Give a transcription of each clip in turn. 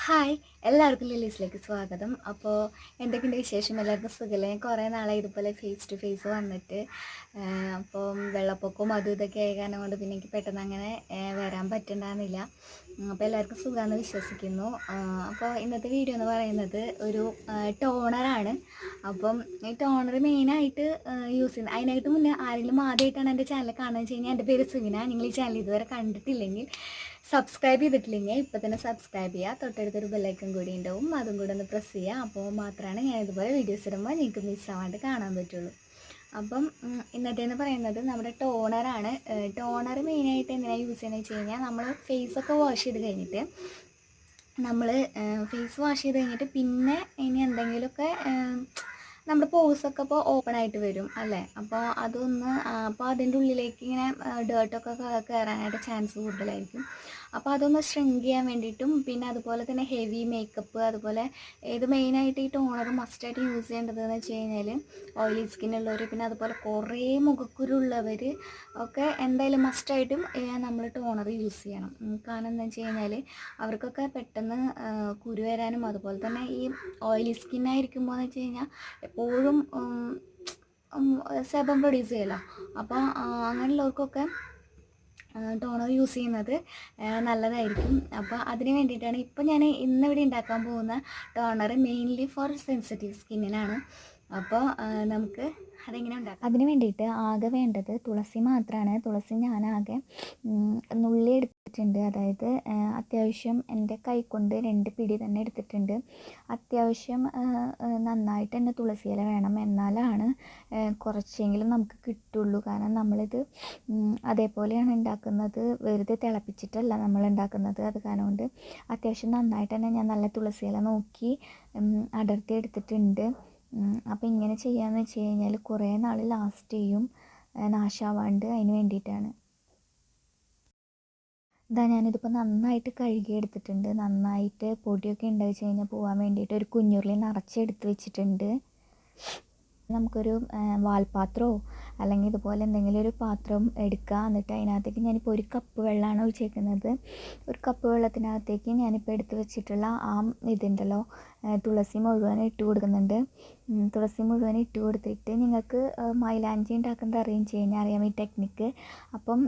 Hi എല്ലാവർക്കും ലിലീസിലേക്ക് സ്വാഗതം. അപ്പോൾ എന്തൊക്കെയുണ്ട് വിശേഷം? എല്ലാവർക്കും സുഖമല്ലേ? കുറേ നാളായി ഇതുപോലെ ഫേസ് ടു ഫേസ് വന്നിട്ട്. അപ്പം വെള്ളപ്പൊക്കവും അതും ഇതൊക്കെ ആയ കാരണം കൊണ്ട് പിന്നെ എനിക്ക് പെട്ടെന്ന് അങ്ങനെ വരാൻ പറ്റുന്നുണ്ടായിരുന്നില്ല. അപ്പോൾ എല്ലാവർക്കും സുഖമാണെന്ന് വിശ്വസിക്കുന്നു. അപ്പോൾ ഇന്നത്തെ വീഡിയോ എന്ന് പറയുന്നത് ഒരു ടോണറാണ്. അപ്പം ഈ ടോണർ മെയിനായിട്ട് യൂസ് ചെയ്യുന്നത്, അതിനായിട്ട് മുന്നേ ആരെങ്കിലും ആദ്യമായിട്ടാണ് എൻ്റെ ചാനൽ കാണുന്നത് വെച്ച് കഴിഞ്ഞാൽ എൻ്റെ പേര് സുവിന. നിങ്ങൾ ഈ ചാനൽ ഇതുവരെ കണ്ടിട്ടില്ലെങ്കിൽ, സബ്സ്ക്രൈബ് ചെയ്തിട്ടില്ലെങ്കിൽ ഇപ്പോൾ തന്നെ സബ്സ്ക്രൈബ് ചെയ്യുക. തൊട്ടടുത്തൊരു ബെല്ലൈക്കൺ കൂടി ഉണ്ടാവും, അതും കൂടെ ഒന്ന് പ്രസ് ചെയ്യുക. അപ്പോൾ മാത്രമാണ് ഞാൻ ഇതുപോലെ വീഡിയോസ് ഇടുമ്പോൾ നിങ്ങൾക്ക് മിസ്സാവാണ്ട് കാണാൻ പറ്റുള്ളൂ. അപ്പം ഇന്നത്തേന്ന് പറയുന്നത് നമ്മുടെ ടോണറാണ്. ടോണർ മെയിനായിട്ട് എന്തിനാണ് യൂസ് ചെയ്യുന്നത് വെച്ച് കഴിഞ്ഞാൽ, നമ്മൾ ഫേസൊക്കെ വാഷ് ചെയ്ത് കഴിഞ്ഞിട്ട് ഫേസ് വാഷ് ചെയ്ത് കഴിഞ്ഞിട്ട് പിന്നെ ഇനി എന്തെങ്കിലുമൊക്കെ നമ്മുടെ പോഴ്സൊക്കെ ഇപ്പോൾ ഓപ്പൺ ആയിട്ട് വരും അല്ലേ? അപ്പോൾ അപ്പോൾ അതിൻ്റെ ഉള്ളിലേക്ക് ഇങ്ങനെ ഡേർട്ടൊക്കെ കയറാനായിട്ട് ചാൻസ് കൂടുതലായിരിക്കും. അപ്പോൾ അതൊന്ന് ഷ്രിങ്ക് ചെയ്യാൻ വേണ്ടിയിട്ടും, പിന്നെ അതുപോലെ തന്നെ ഹെവി മേക്കപ്പ്, അതുപോലെ ഇത് മെയിനായിട്ട് ഈ ടോണർ മസ്റ്റായിട്ട് യൂസ് ചെയ്യേണ്ടതെന്ന് വെച്ച് കഴിഞ്ഞാൽ ഓയിലി സ്കിന്നുള്ളവർ, പിന്നെ അതുപോലെ കുറേ മുഖക്കുരുള്ളവർ ഒക്കെ എന്തായാലും മസ്റ്റായിട്ടും നമ്മൾ ടോണർ യൂസ് ചെയ്യണം. കാരണം എന്താ വെച്ച് കഴിഞ്ഞാൽ അവർക്കൊക്കെ പെട്ടെന്ന് കുരു വരാനും, അതുപോലെ തന്നെ ഈ ഓയിലി സ്കിന്നായിരിക്കുമ്പോൾ എന്ന് വെച്ച് കഴിഞ്ഞാൽ എപ്പോഴും സെബം പ്രൊഡ്യൂസ് ചെയ്യല്ലോ. അപ്പോൾ അങ്ങനെയുള്ളവർക്കൊക്കെ ടോണർ യൂസ് ചെയ്യുന്നത് നല്ലതായിരിക്കും. അപ്പോൾ അതിന് വേണ്ടിയിട്ടാണ് ഇപ്പോൾ ഞാൻ ഇന്നിവിടെ ഉണ്ടാക്കാൻ പോകുന്ന ടോണർ മെയിൻലി ഫോർ സെൻസിറ്റീവ് സ്കിന്നിനാണ്. അപ്പോൾ നമുക്ക് അതെങ്ങനെ ഉണ്ടാക്കാം. അതിന് വേണ്ടിയിട്ട് ആകെ വേണ്ടത് തുളസി മാത്രമാണ്. തുളസി ഞാനാകെ നുള്ളി എടുത്തിട്ടുണ്ട്. അതായത് അത്യാവശ്യം എൻ്റെ കൈ കൊണ്ട് 2 പിടി തന്നെ എടുത്തിട്ടുണ്ട്. അത്യാവശ്യം നന്നായിട്ട് തന്നെ തുളസി ഇല വേണം, എന്നാലാണ് കുറച്ചെങ്കിലും നമുക്ക് കിട്ടുള്ളൂ. കാരണം നമ്മളിത് അതേപോലെയാണ് ഉണ്ടാക്കുന്നത്, വെറുതെ തിളപ്പിച്ചിട്ടല്ല നമ്മൾ ഉണ്ടാക്കുന്നത്. അത് കാരണം കൊണ്ട് അത്യാവശ്യം നന്നായിട്ട് തന്നെ ഞാൻ നല്ല തുളസി ഇല നോക്കി അടർത്തി എടുത്തിട്ടുണ്ട്. അപ്പോൾ ഇങ്ങനെ ചെയ്യാമെന്ന് വെച്ച് കഴിഞ്ഞാൽ കുറേ നാൾ ലാസ്റ്റ് ചെയ്യും, നാശാവാണ്ട്. അതിന് വേണ്ടിയിട്ടാണ്. ഞാനിതിപ്പോൾ നന്നായിട്ട് കഴുകി എടുത്തിട്ടുണ്ട്. നന്നായിട്ട് പൊടിയൊക്കെ ഉണ്ടായി വെച്ച് കഴിഞ്ഞാൽ പോകാൻ വേണ്ടിയിട്ട് ഒരു കുഞ്ഞുരുളി നിറച്ചെടുത്ത് വെച്ചിട്ടുണ്ട്. നമുക്കൊരു വാൽപാത്രമോ അല്ലെങ്കിൽ ഇതുപോലെ എന്തെങ്കിലും ഒരു പാത്രം എടുക്കുക. എന്നിട്ട് അതിനകത്തേക്ക് ഞാനിപ്പോൾ 1 കപ്പ് വെള്ളമാണ് ഒഴിച്ചേക്കുന്നത്. 1 കപ്പ് വെള്ളത്തിനകത്തേക്ക് ഞാനിപ്പോൾ എടുത്ത് വെച്ചിട്ടുള്ള ഇതുണ്ടല്ലോ, തുളസി മുഴുവൻ ഇട്ട് കൊടുക്കുന്നുണ്ട്. തുളസി മുഴുവൻ ഇട്ട് കൊടുത്തിട്ട് നിങ്ങൾക്ക് മൈലാഞ്ചി ഉണ്ടാക്കുന്നത് അറേഞ്ച് കഴിഞ്ഞാൽ അറിയാം ഈ ടെക്നിക്ക്. അപ്പം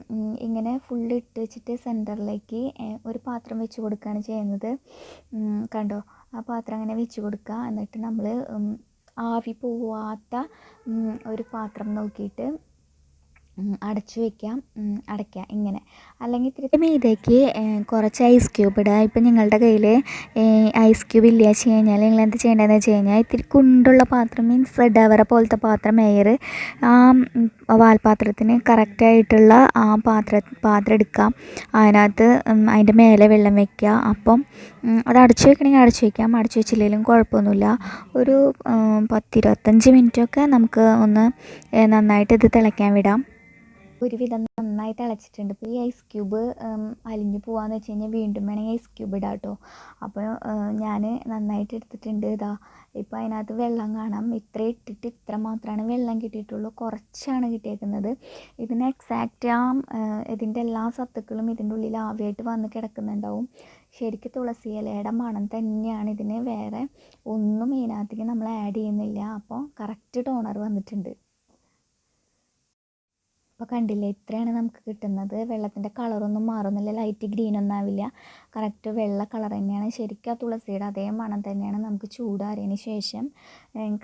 ഇങ്ങനെ ഫുള്ള് ഇട്ട് വെച്ചിട്ട് സെൻറ്ററിലേക്ക് ഒരു പാത്രം വെച്ച് കൊടുക്കുകയാണ് ചെയ്യുന്നത്. കണ്ടോ, ആ പാത്രം അങ്ങനെ വെച്ച് കൊടുക്കുക. എന്നിട്ട് നമ്മൾ ആവി പോവാത്ത ഒരു പാത്രം നോക്കിയിട്ട് അടച്ചു വയ്ക്കാം, അടയ്ക്കാം ഇങ്ങനെ. അല്ലെങ്കിൽ ഇത്തിരി മീതേക്ക് കുറച്ച് ഐസ് ക്യൂബ് ഇടുക. ഇപ്പം നിങ്ങളുടെ കയ്യിൽ ഐസ് ക്യൂബ് ഇല്ല വെച്ച് കഴിഞ്ഞാൽ നിങ്ങൾ എന്ത് ചെയ്യേണ്ടതെന്ന് വെച്ച് കഴിഞ്ഞാൽ, ഇത്തിരി കുണ്ടുള്ള പാത്രം, മീൻസ് ഡവറ പോലത്തെ പാത്രം, എയർ ആ വാൽപാത്രത്തിന് കറക്റ്റായിട്ടുള്ള ആ പാത്രം എടുക്കാം. അതിനകത്ത് അതിൻ്റെ മേലെ വെള്ളം വയ്ക്കുക. അപ്പം അത് അടച്ചു വയ്ക്കണമെങ്കിൽ അടച്ചു വയ്ക്കാം, അടച്ചു വെച്ചില്ലെങ്കിലും കുഴപ്പമൊന്നുമില്ല. ഒരു 10-25 മിനിറ്റൊക്കെ നമുക്ക് ഒന്ന് നന്നായിട്ട് ഇത് തിളയ്ക്കാൻ വിടാം. ഒരുവിധം നന്നായി തിളച്ചിട്ടുണ്ട്. ഇപ്പോൾ ഈ ഐസ് ക്യൂബ് അലിഞ്ഞു പോകാമെന്ന് വെച്ച് കഴിഞ്ഞാൽ വീണ്ടും വേണമെങ്കിൽ ഐസ് ക്യൂബ് ഇടാം കേട്ടോ. അപ്പോൾ ഞാൻ നന്നായിട്ട് എടുത്തിട്ടുണ്ട്. ഇപ്പോൾ അതിനകത്ത് വെള്ളം കാണാം. ഇത്ര ഇട്ടിട്ട് ഇത്ര മാത്രമാണ് വെള്ളം കിട്ടിയിട്ടുള്ളൂ, കുറച്ചാണ് കിട്ടിയേക്കുന്നത്. ഇതിന് എക്സാക്റ്റ് ഇതിൻ്റെ എല്ലാ സത്തുക്കളും ഇതിൻ്റെ ഉള്ളിൽ ആവിയായിട്ട് വന്ന് കിടക്കുന്നുണ്ടാവും. ശരിക്കും തുളസി ഇലയുടെ മണം തന്നെയാണ് ഇതിന്, വേറെ ഒന്നും ഇതിനകത്തേക്ക് നമ്മൾ ആഡ് ചെയ്യുന്നില്ല. അപ്പോൾ കറക്റ്റ് ടോണർ വന്നിട്ടുണ്ട്. അപ്പോൾ കണ്ടില്ലേ, ഇത്രയാണ് നമുക്ക് കിട്ടുന്നത്. വെള്ളത്തിൻ്റെ കളറൊന്നും മാറുന്നില്ല, ലൈറ്റ് ഗ്രീനൊന്നും ആവില്ല, കറക്റ്റ് വെള്ള കളർ തന്നെയാണ്. ശരിക്കും ആ തുളസിയുടെ അതേ മണം തന്നെയാണ്. നമുക്ക് ചൂടാറിയതിന് ശേഷം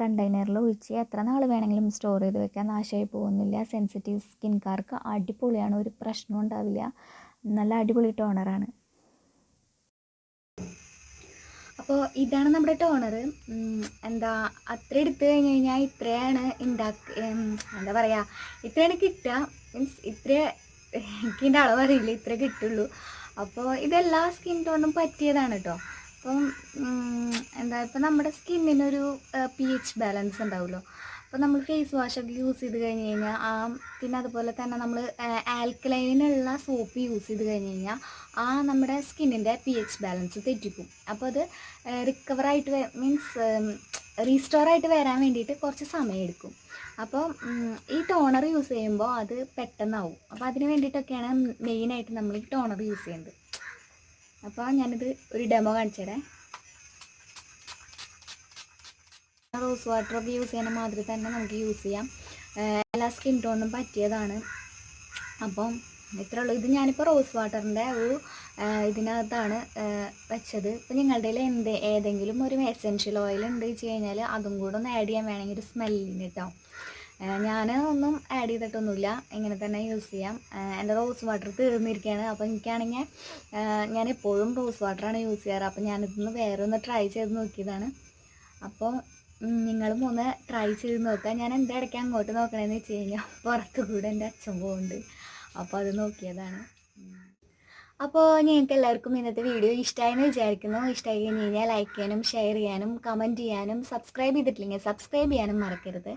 കണ്ടെയ്നറിൽ ഒഴിച്ച് എത്ര നാൾ വേണമെങ്കിലും സ്റ്റോർ ചെയ്ത് വെക്കാം, നാശമായി പോകുന്നില്ല. സെൻസിറ്റീവ് സ്കിൻകാർക്ക് അടിപൊളിയാണ്, ഒരു പ്രശ്നവും ഉണ്ടാവില്ല. നല്ല അടിപൊളി ടോണറാണ്. അപ്പോൾ ഇതാണ് നമ്മുടെ ടോണർ. അത്ര എടുത്തു കഴിഞ്ഞ് കഴിഞ്ഞാൽ ഇത്രയാണ് എന്താ പറയുക, ഇത്രയാണ് കിട്ടുക. മീൻസ് എനിക്കിൻ്റെ അളവ് അറിയില്ല, ഇത്ര കിട്ടുള്ളൂ. അപ്പോൾ ഇതെല്ലാ സ്കിൻ ടോണും പറ്റിയതാണ് കേട്ടോ. അപ്പം ഇപ്പം നമ്മുടെ സ്കിന്നിനൊരു pH ബാലൻസ് ഉണ്ടാവുമല്ലോ. അപ്പോൾ നമ്മൾ ഫേസ് വാഷൊക്കെ യൂസ് ചെയ്ത് കഴിഞ്ഞ് കഴിഞ്ഞാൽ പിന്നെ അതുപോലെ തന്നെ നമ്മൾ ആൽക്കലൈനുള്ള സോപ്പ് യൂസ് ചെയ്ത് കഴിഞ്ഞ് കഴിഞ്ഞാൽ നമ്മുടെ സ്കിന്നിൻ്റെ pH ബാലൻസ് തെറ്റിക്കും. അപ്പോൾ അത് റിക്കവറായിട്ട് മീൻസ് റീസ്റ്റോറായിട്ട് വരാൻ വേണ്ടിയിട്ട് കുറച്ച് സമയമെടുക്കും. അപ്പോൾ ഈ ടോണർ യൂസ് ചെയ്യുമ്പോൾ അത് പെട്ടെന്നാവും. അപ്പോൾ അതിന് വേണ്ടിയിട്ടൊക്കെയാണ് മെയിനായിട്ട് നമ്മൾ ഈ ടോണർ യൂസ് ചെയ്യുന്നത്. അപ്പോൾ ഞാനിത് ഒരു ഡെമോ കാണിച്ചു തരാം. റോസ് വാട്ടറൊക്കെ യൂസ് ചെയ്യുന്ന മാതിരി തന്നെ നമുക്ക് യൂസ് ചെയ്യാം. എല്ലാ സ്കിൻ ടോണിനും പറ്റിയതാണ്. അപ്പം ഇത്രേ ഉള്ളൂ. ഇത് ഞാനിപ്പോൾ റോസ് വാട്ടറിൻ്റെ ഒരു ഇതിനകത്താണ് വെച്ചത്. ഇപ്പം നിങ്ങളുടെ കയ്യിൽ ഏതെങ്കിലും ഒരു എസെൻഷ്യൽ ഓയിൽ ഉണ്ട് വെച്ച് കഴിഞ്ഞാൽ അതും കൂടെ ഒന്ന് ആഡ് ചെയ്യാൻ വേണമെങ്കിൽ ഒരു സ്മെല്ലിന് കേട്ടോ. ഞാൻ ഒന്നും ആഡ് ചെയ്തിട്ടൊന്നുമില്ല, ഇങ്ങനെ തന്നെ യൂസ് ചെയ്യാം. എൻ്റെ റോസ് വാട്ടർ തീർന്നിരിക്കുകയാണ്. അപ്പോൾ എനിക്കാണെങ്കിൽ ഞാൻ എപ്പോഴും റോസ് വാട്ടറാണ് യൂസ് ചെയ്യാറ്. അപ്പോൾ ഞാനിതൊന്ന് വേറെ ഒന്ന് ട്രൈ ചെയ്ത് നോക്കിയതാണ്. അപ്പോൾ നിങ്ങളും ഒന്ന് ട്രൈ ചെയ്ത് നോക്കുക. ഞാൻ എന്താ ഇടയ്ക്ക് അങ്ങോട്ട് നോക്കണമെന്ന് വെച്ച് കഴിഞ്ഞാൽ പുറത്തു കൂടെ എൻ്റെ അച്ഛൻ പോകുന്നുണ്ട്, അപ്പോൾ അത് നോക്കിയതാണ്. അപ്പോൾ ഞങ്ങൾക്ക് എല്ലാവർക്കും ഇന്നത്തെ വീഡിയോ ഇഷ്ടമായെന്ന് വിചാരിക്കുന്നു. ഇഷ്ടമായി കഴിഞ്ഞ് കഴിഞ്ഞാൽ ലൈക്ക് ചെയ്യാനും ഷെയർ ചെയ്യാനും കമൻറ്റ് ചെയ്യാനും സബ്സ്ക്രൈബ് ചെയ്തിട്ടില്ലെങ്കിൽ സബ്സ്ക്രൈബ് ചെയ്യാനും മറക്കരുത്.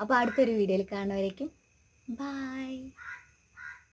അപ്പോൾ അടുത്തൊരു വീഡിയോയിൽ കാണുന്നവരേക്കും ബൈ.